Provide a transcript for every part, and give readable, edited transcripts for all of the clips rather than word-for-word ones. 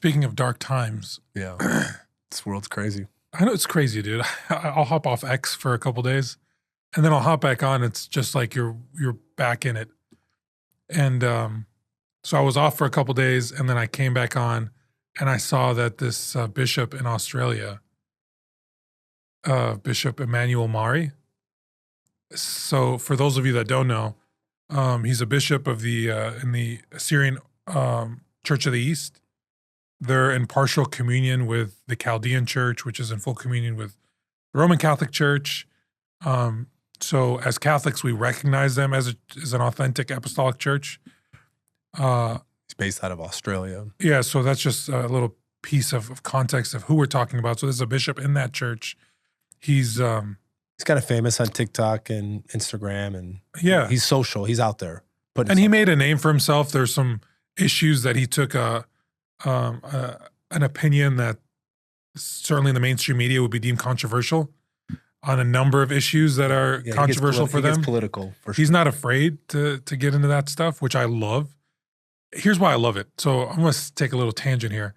Speaking of dark times, Yeah. This world's crazy. I know it's crazy, dude. I'll hop off X for a couple days, and then I'll hop back on. It's just like you're back in it. And so I was off for a couple days, and then I came back on, and I saw that this bishop in Australia, Bishop Emmanuel Mari. So for those of you that don't know, he's a bishop of the in the Assyrian Church of the East. They're in partial communion with the Chaldean Church, which is in full communion with the Roman Catholic Church. So as Catholics, we recognize them as an authentic apostolic church. He's based out of Australia. Yeah, so that's just a little piece of context of who we're talking about. So there's a bishop in that church. He's kind of famous on TikTok and Instagram, and yeah, he's social. He's out there. And he made a name for himself. There's some issues that he took an opinion that certainly in the mainstream media would be deemed controversial on a number of issues that are controversial for them. He gets political, for sure. He's not afraid to get into that stuff, which I love. Here's why I love it. So I'm going to take a little tangent here.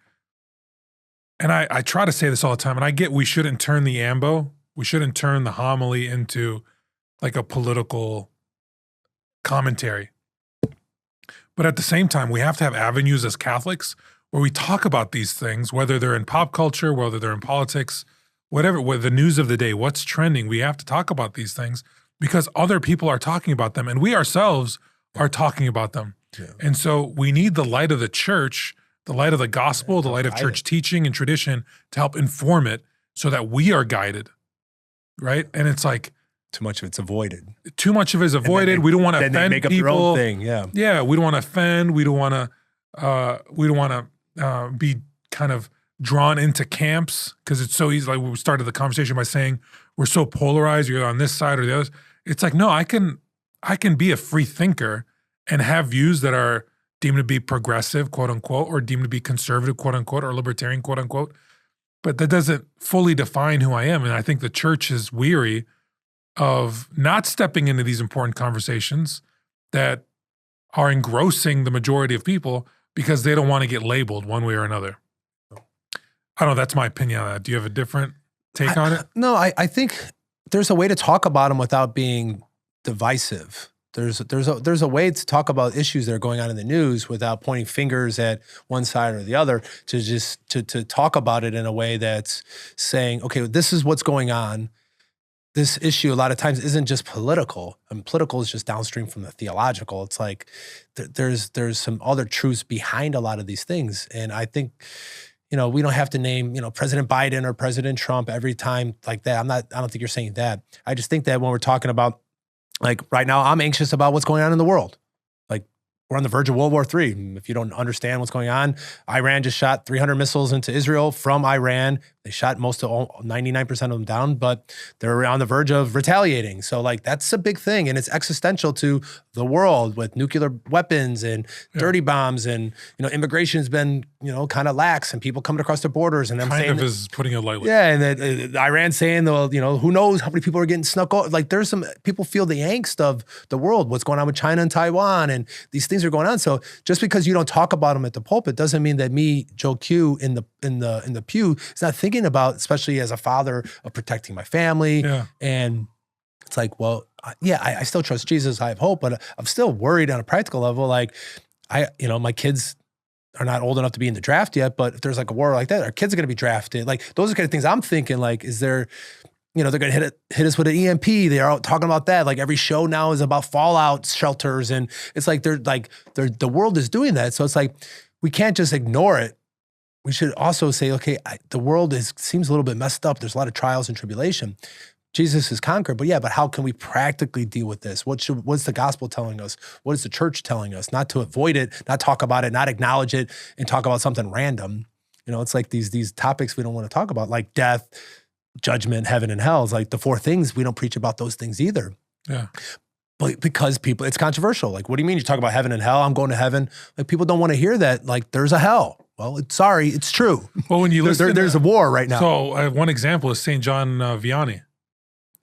And I try to say this all the time, and I get we shouldn't turn the ambo, we shouldn't turn the homily into like a political commentary. But at the same time, we have to have avenues as Catholics where we talk about these things, whether they're in pop culture, whether they're in politics, whatever, the news of the day, what's trending. We have to talk about these things because other people are talking about them, and we ourselves are talking about them. Yeah. And so we need the light of the church, the light of the gospel, the light of church teaching and tradition to help inform it so that we are guided, right? And it's like, too much of it's avoided. Too much of it is avoided. We don't want to offend people. They make up their own thing. Yeah. Yeah. We don't want to offend. We don't want to be kind of drawn into camps because it's so easy. Like we started the conversation by saying we're so polarized. You're on this side or the other. It's like, no, I can be a free thinker and have views that are deemed to be progressive, quote unquote, or deemed to be conservative, quote unquote, or libertarian, quote unquote. But that doesn't fully define who I am. And I think the church is weary of not stepping into these important conversations that are engrossing the majority of people because they don't want to get labeled one way or another. I don't know, that's my opinion on that. Do you have a different take on it? No, I think there's a way to talk about them without being divisive. There's a way to talk about issues that are going on in the news without pointing fingers at one side or the other, to just to talk about it in a way that's saying, okay, this is what's going on. This issue a lot of times isn't just political, and political is just downstream from the theological. It's like there's some other truths behind a lot of these things. And I think, we don't have to name, President Biden or President Trump every time like that. I don't think you're saying that. I just think that when we're talking about, like right now, I'm anxious about what's going on in the world. Like we're on the verge of World War III. If you don't understand what's going on, Iran just shot 300 missiles into Israel from Iran. They shot 99% of them down, but they're on the verge of retaliating. So like that's a big thing, and it's existential to the world with nuclear weapons and dirty bombs, and immigration's been kind of lax, and people coming across the borders, and them kind saying of is putting it lightly. Yeah, and Iran saying who knows how many people are getting snuck out. Like there's some people feel the angst of the world, what's going on with China and Taiwan, and these things are going on. So just because you don't talk about them at the pulpit doesn't mean that me, Joe Q, in the pew is not thinking about, especially as a father, of protecting my family. Yeah. And it's like, well, I still trust Jesus. I have hope, but I'm still worried on a practical level. Like my kids are not old enough to be in the draft yet, but if there's like a war like that, our kids are going to be drafted. Like those are the kind of things I'm thinking, like, is there, they're going to hit us with an EMP. They're out talking about that. Like every show now is about fallout shelters. And it's like, the world is doing that. So it's like, we can't just ignore it. We should also say, okay, the world seems a little bit messed up. There's a lot of trials and tribulation. Jesus is conquered, but how can we practically deal with this? What's the gospel telling us? What is the church telling us? Not to avoid it, not talk about it, not acknowledge it, and talk about something random. It's like these topics we don't want to talk about, like death, judgment, heaven, and hell. It's like the four things, we don't preach about those things either. Yeah. But because it's controversial. Like, what do you mean you talk about heaven and hell? I'm going to heaven. Like, people don't want to hear that. Like, there's a hell. Well, it's true. Well, when you listen, there's a war right now. So one example is St. John Vianney.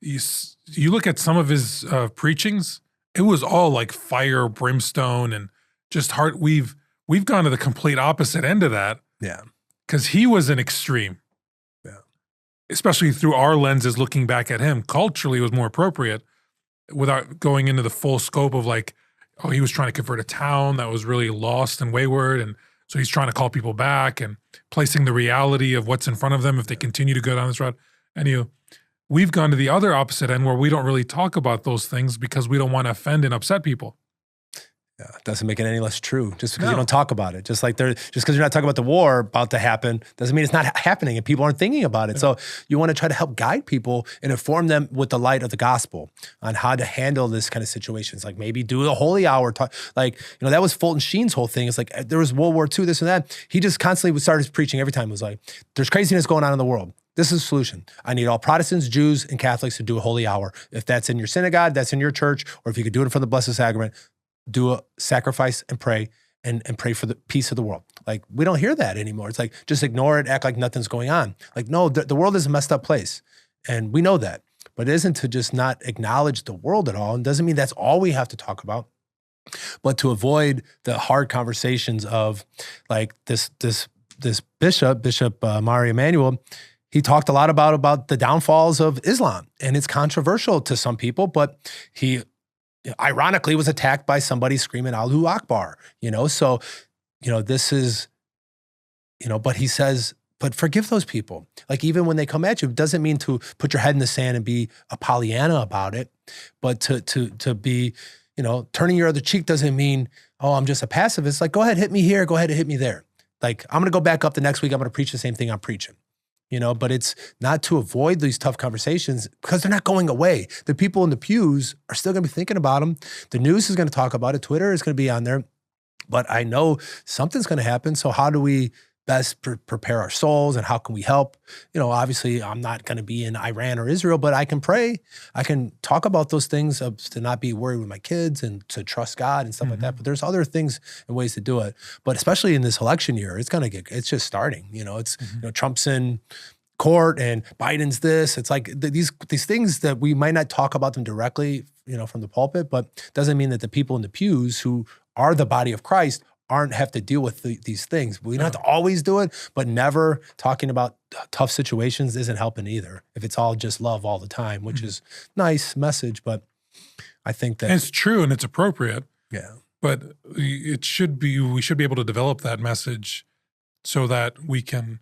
You look at some of his preachings, it was all like fire, brimstone, and just heart. We've gone to the complete opposite end of that, Yeah. Because he was an extreme. Yeah. Especially through our lenses looking back at him. Culturally, it was more appropriate without going into the full scope of like, oh, he was trying to convert a town that was really lost and wayward. And so he's trying to call people back and placing the reality of what's in front of them if they continue to go down this route. And we've gone to the other opposite end where we don't really talk about those things because we don't want to offend and upset people. Yeah, it doesn't make it any less true just because No. you don't talk about it. Just because you're not talking about the war about to happen doesn't mean it's not happening and people aren't thinking about it. So you want to try to help guide people and inform them with the light of the gospel on how to handle this kind of situations. Like maybe do a holy hour. That was Fulton Sheen's whole thing. It's like there was World War II, this and that. He just constantly started preaching every time. It was like, there's craziness going on in the world. This is the solution. I need all Protestants, Jews, and Catholics to do a holy hour. If that's in your synagogue, that's in your church, or if you could do it for the Blessed Sacrament, do a sacrifice and pray and pray for the peace of the world. Like, we don't hear that anymore. It's like, just ignore it, act like nothing's going on. Like, no, the world is a messed up place. And we know that. But it isn't to just not acknowledge the world at all. And doesn't mean that's all we have to talk about. But to avoid the hard conversations of like this Bishop Mari Emanuel, he talked a lot about the downfalls of Islam. And it's controversial to some people, but he ironically was attacked by somebody screaming Allahu Akbar, So, this is, but he says, but forgive those people. Like, even when they come at you, it doesn't mean to put your head in the sand and be a Pollyanna about it, but to be, turning your other cheek doesn't mean, oh, I'm just a pacifist. Like, go ahead, hit me here, go ahead and hit me there. Like, I'm going to go back up the next week, I'm going to preach the same thing I'm preaching. But it's not to avoid these tough conversations because they're not going away. The people in the pews are still going to be thinking about them. The news is going to talk about it. Twitter is going to be on there. But I know something's going to happen. So how do we best prepare our souls and how can we help? Obviously I'm not going to be in Iran or Israel, but I can pray. I can talk about those things to not be worried with my kids and to trust God and stuff like that. But there's other things and ways to do it. But especially in this election year, it's just starting. Trump's in court and Biden's this. It's like these things that we might not talk about them directly, from the pulpit, but doesn't mean that the people in the pews who are the body of Christ have to deal with these things. We don't have to always do it, but never talking about tough situations isn't helping either. If it's all just love all the time, which is nice message, but I think that it's true and it's appropriate. Yeah. But we should be able to develop that message so that we can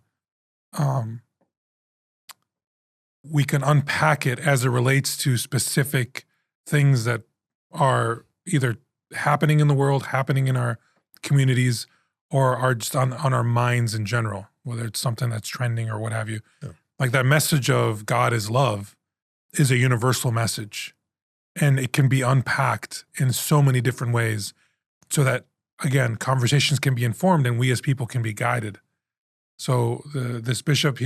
unpack it as it relates to specific things that are either happening in the world, happening in our communities, or are just on our minds in general, whether it's something that's trending or what have you. Yeah. Like that message of God is love is a universal message, and it can be unpacked in so many different ways so that, again, conversations can be informed and we as people can be guided. So this bishop,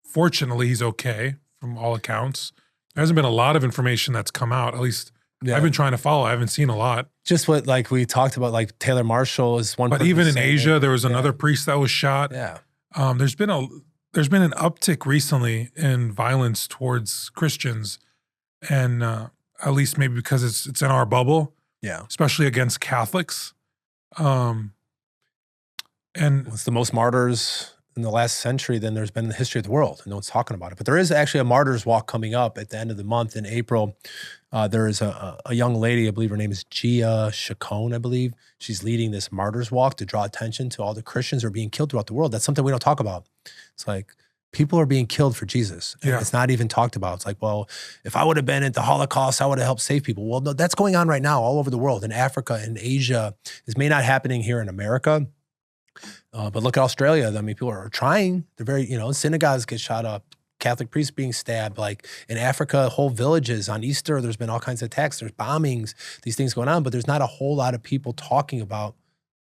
fortunately, he's okay from all accounts. There hasn't been a lot of information that's come out, at least I've been trying to follow. I haven't seen a lot. Just what we talked about, like Taylor Marshall is one. But even in Asia, there was another priest that was shot. Yeah. There's been an uptick recently in violence towards Christians, and at least maybe because it's in our bubble. Yeah. Especially against Catholics. And it's the most martyrs in the last century than there's been in the history of the world. And no one's talking about it. But there is actually a martyrs walk coming up at the end of the month in April. There is a young lady, I believe her name is Gia Chacon, I believe. She's leading this martyrs walk to draw attention to all the Christians who are being killed throughout the world. That's something we don't talk about. It's like people are being killed for Jesus. And it's not even talked about. It's like, well, if I would have been at the Holocaust, I would have helped save people. Well, no, that's going on right now all over the world, in Africa, in Asia. This may not happening here in America. But look at Australia. I mean, people are trying. They're very, synagogues get shot up, Catholic priests being stabbed. Like in Africa, whole villages on Easter, there's been all kinds of attacks. There's bombings, these things going on, but there's not a whole lot of people talking about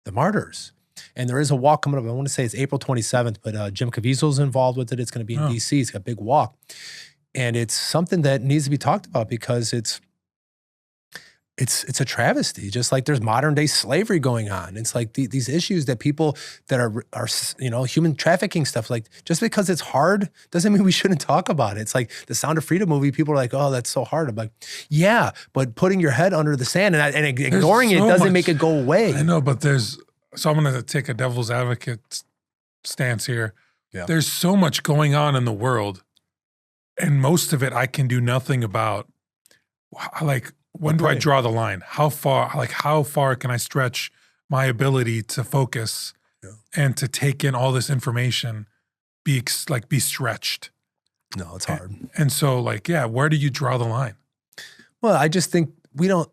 the martyrs. And there is a walk coming up. I want to say it's April 27th, but Jim Caviezel's involved with it. It's going to be in DC. It's got a big walk. And it's something that needs to be talked about because it's a travesty, just like there's modern day slavery going on. It's like these issues that people that are human trafficking stuff, like just because it's hard doesn't mean we shouldn't talk about it. It's like the Sound of Freedom movie. People are like, oh, that's so hard. I'm like, yeah, but putting your head under the sand and ignoring it doesn't make it go away. I know, but so I'm going to take a devil's advocate stance here. Yeah. There's so much going on in the world, and most of it I can do nothing about. Like, when do I draw the line? How far can I stretch my ability to focus and to take in all this information, be stretched? No, it's hard. And so, like, yeah, where do you draw the line? Well, I just think we don't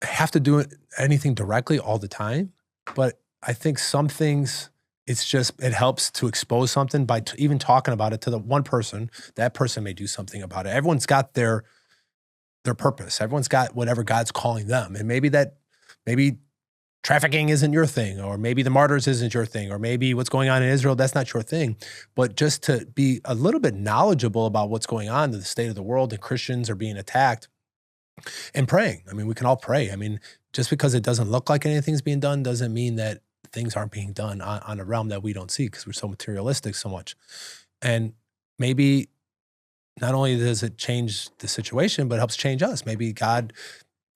have to do anything directly all the time, but I think some things, it helps to expose something by even talking about it to the one person. That person may do something about it. Everyone's got their purpose. Everyone's got whatever God's calling them. And maybe trafficking isn't your thing, or maybe the martyrs isn't your thing, or maybe what's going on in Israel, that's not your thing. But just to be a little bit knowledgeable about what's going on in the state of the world, and Christians are being attacked, and praying. I mean, we can all pray. I mean, just because it doesn't look like anything's being done doesn't mean that things aren't being done on a realm that we don't see, because we're so materialistic so much. And maybe not only does it change the situation, but it helps change us. Maybe God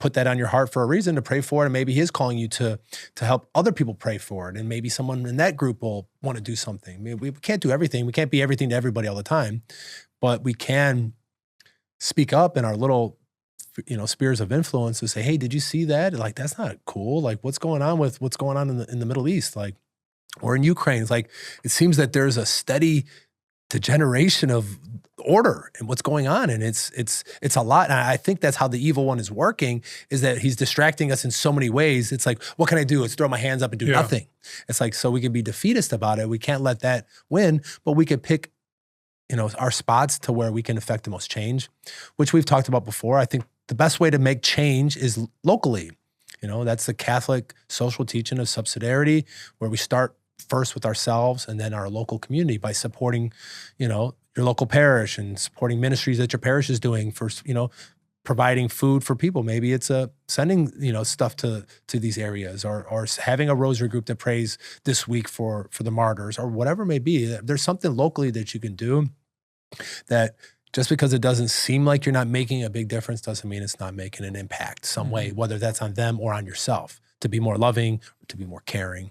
put that on your heart for a reason to pray for it, and maybe he is calling you to help other people pray for it, and maybe someone in that group will want to do something. I mean, we can't do everything. We can't be everything to everybody all the time, but we can speak up in our little, spheres of influence to say, hey, did you see that? Like, that's not cool. Like, what's going on in the Middle East? Like, or in Ukraine. It's like, it seems that there's a steady degeneration of order and what's going on. And it's a lot. And I think that's how the evil one is working, is that he's distracting us in so many ways. It's like, what can I do? Let's throw my hands up and do nothing. It's like, so we can be defeatist about it. We can't let that win, but we could pick, our spots to where we can affect the most change, which we've talked about before. I think the best way to make change is locally. That's the Catholic social teaching of subsidiarity, where we start first with ourselves and then our local community by supporting, your local parish, and supporting ministries that your parish is doing for, providing food for people. Maybe it's sending, stuff to these areas, or having a rosary group that prays this week for the martyrs, or whatever it may be. There's something locally that you can do, that just because it doesn't seem like you're not making a big difference doesn't mean it's not making an impact some way, whether that's on them or on yourself, to be more loving, to be more caring.